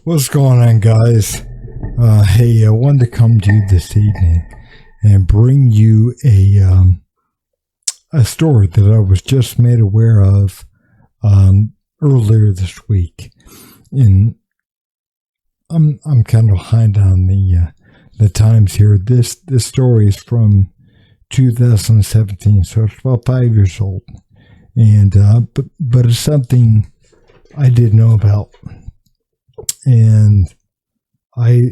What's going on, guys? Hey, I wanted to come to you this evening and bring you a story that I was just made aware of earlier this week. And I'm kind of behind on the times here. This story is from 2017, so it's about 5 years old, and but it's something I didn't know about, and I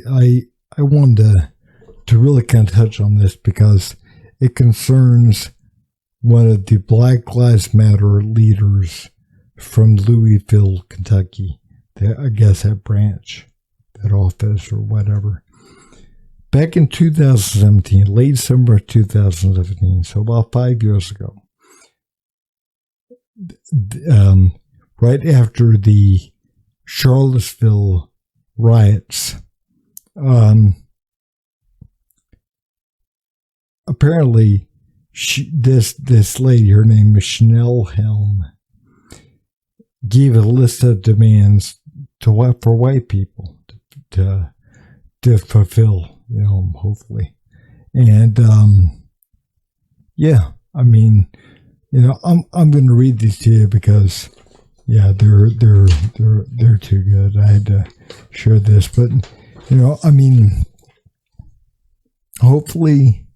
wanted to really kind of touch on this because it concerns one of the Black Lives Matter leaders from Louisville, Kentucky. I guess that branch, that office or whatever. Back in 2017, late summer of 2017, so about 5 years ago, right after the Charlottesville riots, apparently this lady, her name is Chanelle Helm, gave a list of demands for white people to fulfill. Hopefully. And, yeah, I mean, I'm going to read these to you because, yeah, they're too good. I had to share this, but, I mean, hopefully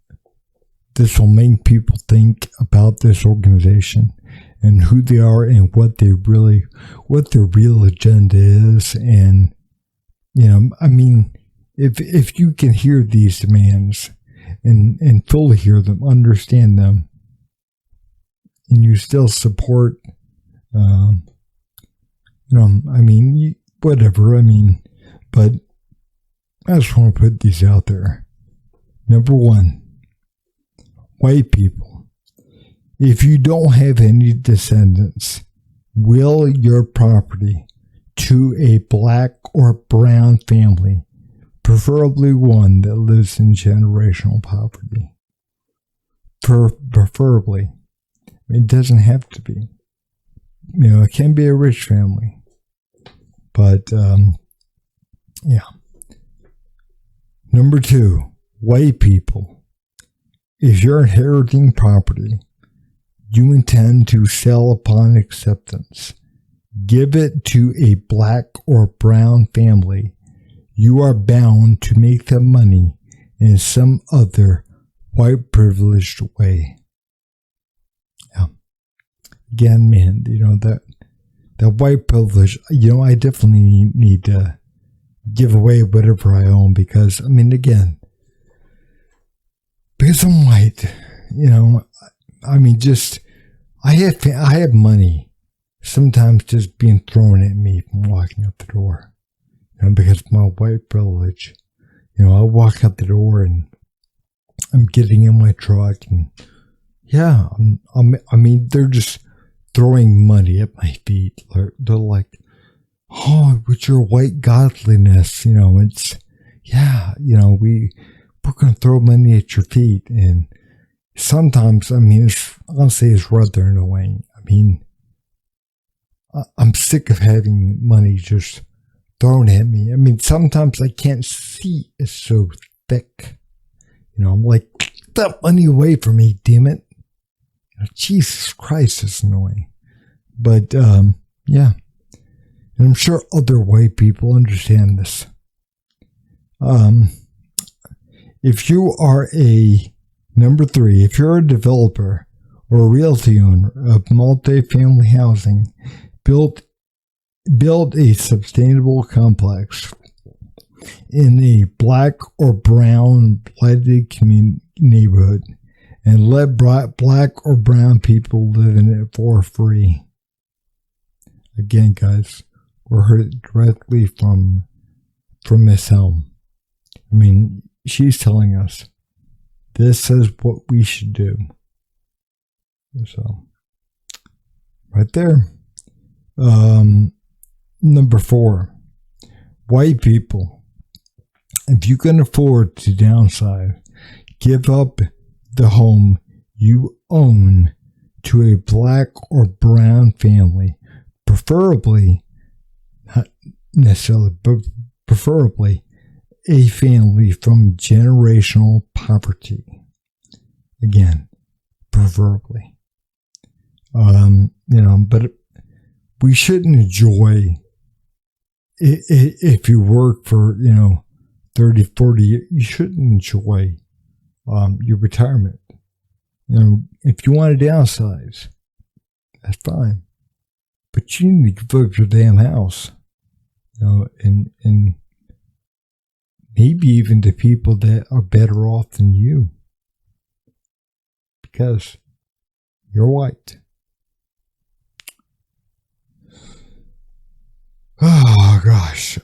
this will make people think about this organization and who they are and what their real agenda is. And, I mean, if you can hear these demands and fully hear them, understand them, and you still support, I mean, whatever, but I just want to put these out there. Number one, white people, if you don't have any descendants, will your property to a black or brown family, preferably one that lives in generational poverty. Preferably. It doesn't have to be. It can be a rich family. But, yeah. Number two, white people. If you're inheriting property you intend to sell upon acceptance, give it to a black or brown family. You are bound to make the money in some other white privileged way. Yeah. Again, man, that white privilege, I definitely need to give away whatever I own because, again, because I'm white, I have money sometimes just being thrown at me from walking out the door. Because of my white privilege, I walk out the door and I'm getting in my truck and yeah, they're just throwing money at my feet. They're like, oh, with your white godliness, it's, yeah, we're going to throw money at your feet. And sometimes, honestly, it's rather annoying. I'm sick of having money just thrown at me. Sometimes I can't see. It's so thick. I'm like, get that money away from me, damn it. Jesus Christ, it's annoying. But, yeah. And I'm sure other white people understand this. If you are number three, if you're a developer or a realty owner of multifamily housing, build a sustainable complex in a black or brown blighted neighborhood and let black or brown people live in it for free. Again, guys, we're heard directly from Miss Helm. She's telling us this is what we should do. So, right there. Number four, white people. If you can afford to downsize, give up the home you own to a black or brown family, preferably, not necessarily, but preferably a family from generational poverty. Again, preferably. But we shouldn't enjoy, if you work for, 30, 40 years, you shouldn't enjoy your retirement. If you want to downsize, that's fine. But you need to give up your damn house. And maybe even to people that are better off than you. Because you're white. Oh, gosh.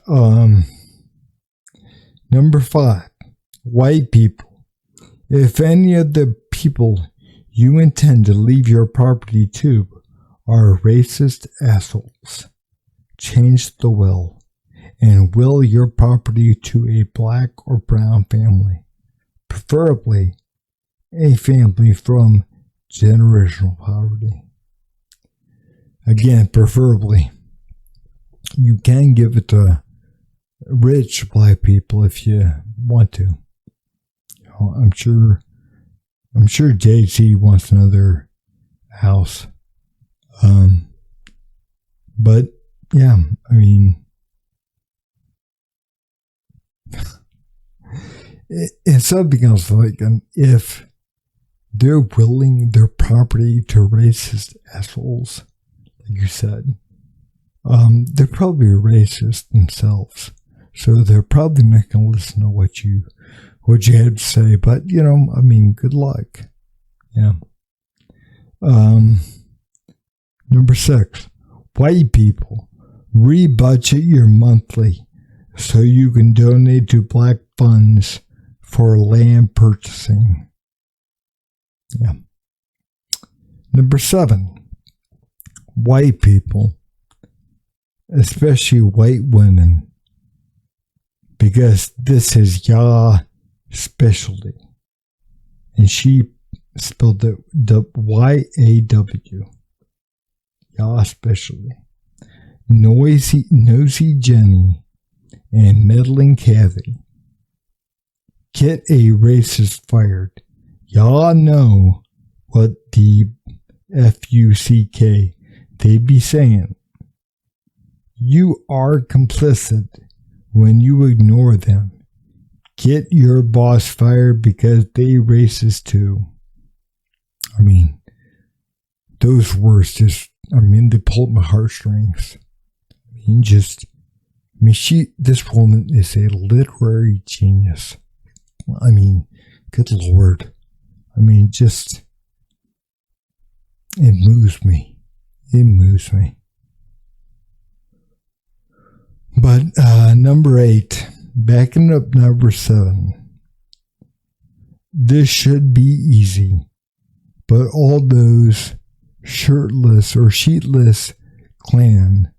Number 5. White people. If any of the people you intend to leave your property to are racist assholes, change the will and will your property to a black or brown family, preferably a family from generational poverty. Again, preferably. You can give it to rich black people if you want to. I'm sure JC wants another house. But yeah, I mean, it's something else. Like, if they're willing their property to racist assholes, like you said, they're probably racist themselves, so they're probably not going to listen to what you had to say. But I mean, good luck. Yeah. Number 6, white people, rebudget your monthly so you can donate to black funds for land purchasing. Yeah. Number 7, white people, especially white women, because this is y'all specialty. And she spelled it Y-A-W. Y'all specialty. Nosy Jenny and meddling Kathy. Get a racist fired. Y'all know what the F-U-C-K they be saying. You are complicit when you ignore them. Get your boss fired because they racist too. I mean, those words just, they pulled my heartstrings. This woman is a literary genius. I mean, good Lord. It moves me. It moves me. But number 8, backing up number 7. This should be easy, but all those shirtless or sheetless Klan,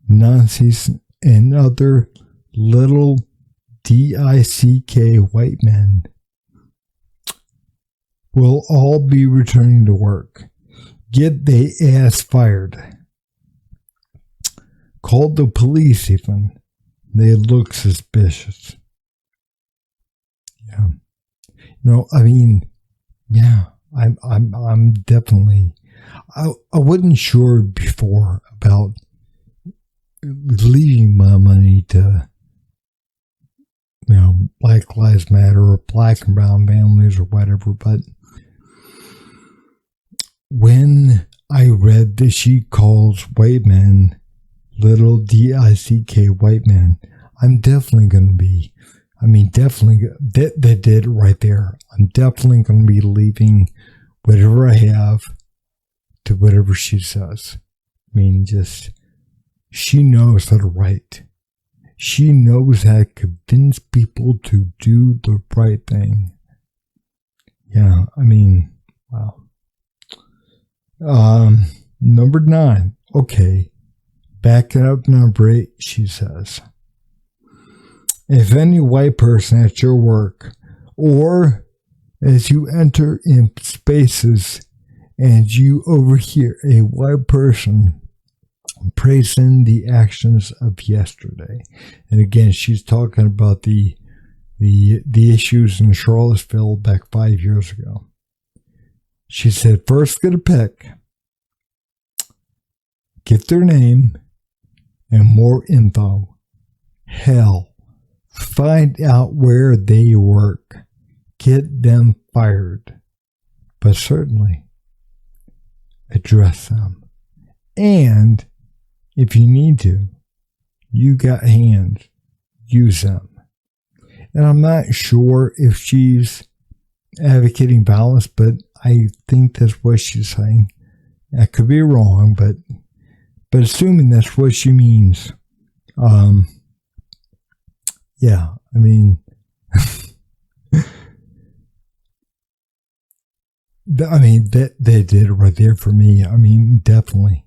Nazis, and other little D-I-C-K white men will all be returning to work. Get they ass fired. Call the police even. They look suspicious. Yeah. I'm definitely, I wasn't sure before about leaving my money to, Black Lives Matter or black and brown families or whatever, but when I read that she calls white men little D-I-C-K white men, I'm definitely going to be, that did it right there. I'm definitely going to be leaving whatever I have to whatever she says. She knows how to write. She knows how to convince people to do the right thing. Yeah, wow. Number 9. Okay. Backing up number 8, she says, if any white person at your work or as you enter in spaces and you overhear a white person praising the actions of yesterday. And again, she's talking about the issues in Charlottesville back 5 years ago. She said, first get a pick, get their name and more info. Hell, find out where they work. Get them fired. But certainly address them. And if you need to, you got hands, use them. And I'm not sure if she's advocating violence, but I think that's what she's saying. I could be wrong, but assuming that's what she means, yeah, I mean, that they did it right there for me. I mean, definitely.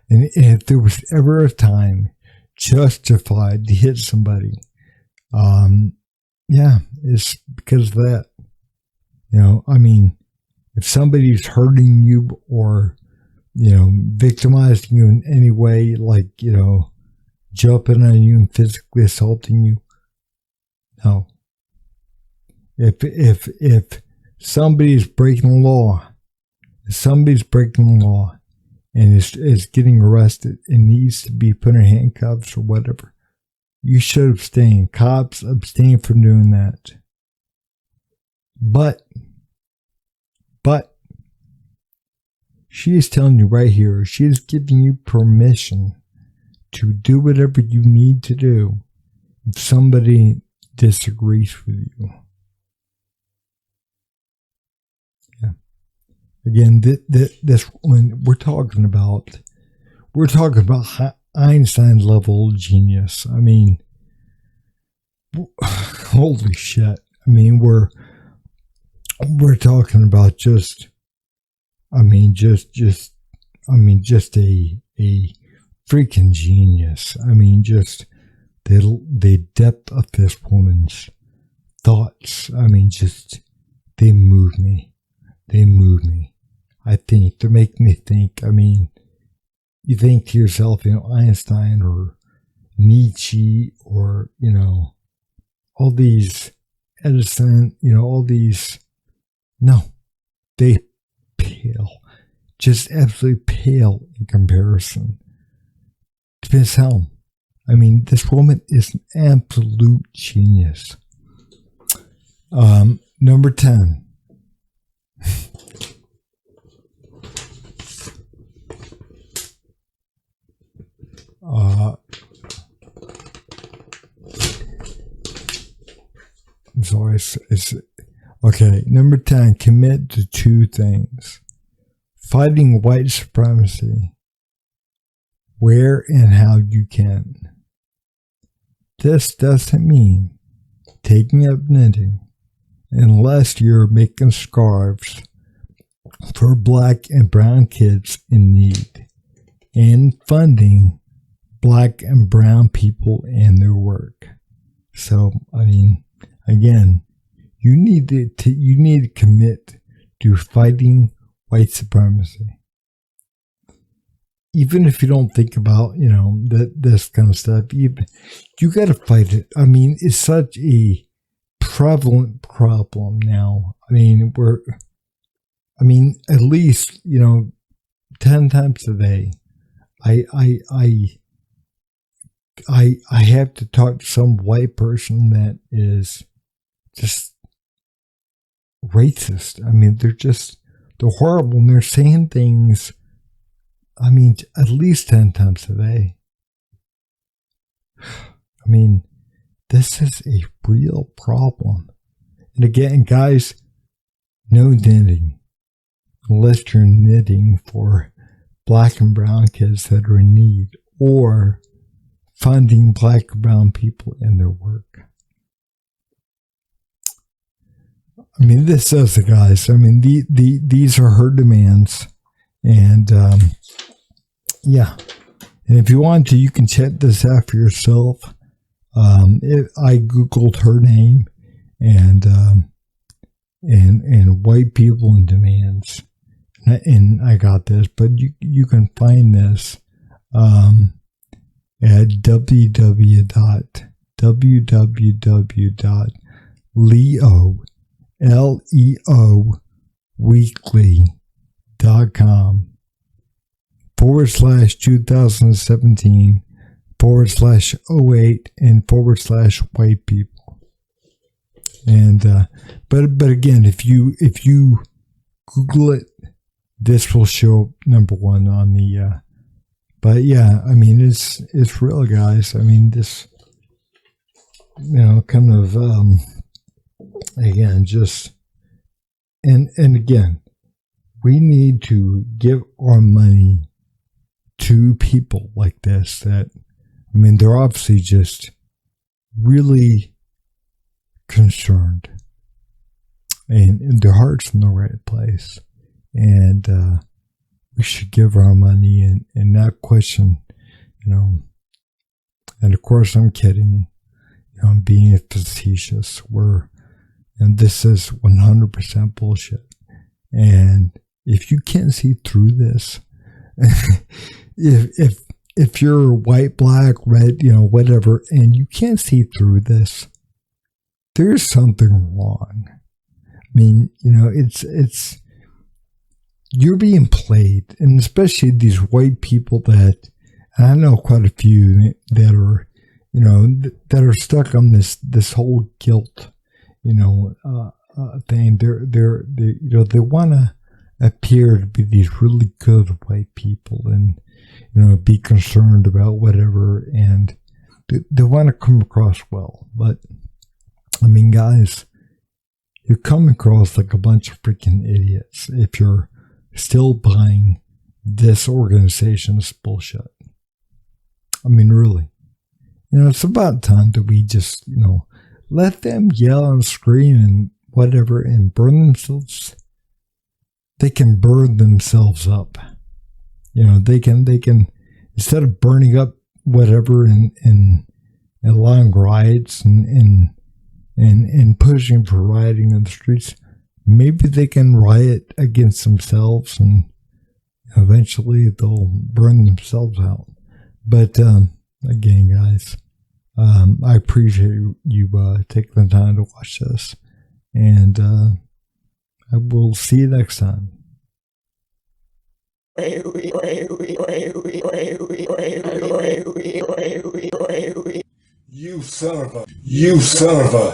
And if there was ever a time justified to hit somebody, yeah, it's because of that. You know, I mean, if somebody's hurting you or, you know, victimizing you in any way, like, you know, jumping on you and physically assaulting you, no. If somebody's breaking the law, and is getting arrested and needs to be put in handcuffs or whatever, you should abstain. Cops abstain from doing that. But she is telling you right here, she is giving you permission to do whatever you need to do if somebody disagrees with you. Yeah. Again, this when we're talking about Einstein level genius. I mean, holy shit. I mean, we're talking about just a freaking genius. I mean, just the depth of this woman's thoughts. I mean, just, they move me. I think, they're making me think. I mean, you think to yourself, you know, Einstein or Nietzsche or, you know, all these Edison, you know, all these, no, they pale, just absolutely pale in comparison to Ms. Helm. I mean, this woman is an absolute genius. Number 10. I'm sorry, it's okay. Number 10, commit to 2 things. Fighting white supremacy where and how you can. This doesn't mean taking up knitting unless you're making scarves for black and brown kids in need and funding black and brown people and their work. So, I mean, again, you need to commit to fighting white supremacy. Even if you don't think about, you know, this kind of stuff, you got to fight it. I mean, it's such a prevalent problem now. I mean, at least, you know, 10 times a day, I have to talk to some white person that is just racist. I mean, they're horrible, and they're saying things, I mean, at least 10 times a day. I mean, this is a real problem. And again, guys, no knitting unless you're knitting for black and brown kids that are in need or funding black and brown people in their work. I mean, this says it, guys. I mean, these are her demands. And, yeah. And if you want to, you can check this out for yourself. I Googled her name and white people and demands. And I got this, but you can find this at www.leoweekly.com/2017/08 and /white people. And but again, if you Google it, this will show up number one on the. But yeah, I mean it's real, guys. I mean this, kind of again just and again, we need to give our money to people like this. That I mean, they're obviously just really concerned, and their heart's in the right place, and we should give our money and not question, and of course I'm kidding, I'm being facetious, and this is 100% bullshit, and if you can't see through this, if you're white, black, red, whatever, and you can't see through this, there's something wrong. I mean, it's you're being played, and especially these white people that, and I know quite a few that are, that are stuck on this whole guilt, thing. They want to appear to be these really good white people, and be concerned about whatever, and they want to come across well, but I mean, guys, you come across like a bunch of freaking idiots if you're still buying this organization's bullshit. I mean, really. It's about time that we just, let them yell and scream and whatever and burn themselves. They can burn themselves up. They can, instead of burning up whatever in allowing riots and pushing for rioting in the streets, maybe they can riot against themselves, and eventually they'll burn themselves out. But again, guys, I appreciate you taking the time to watch this, and I will see you next time. You son of a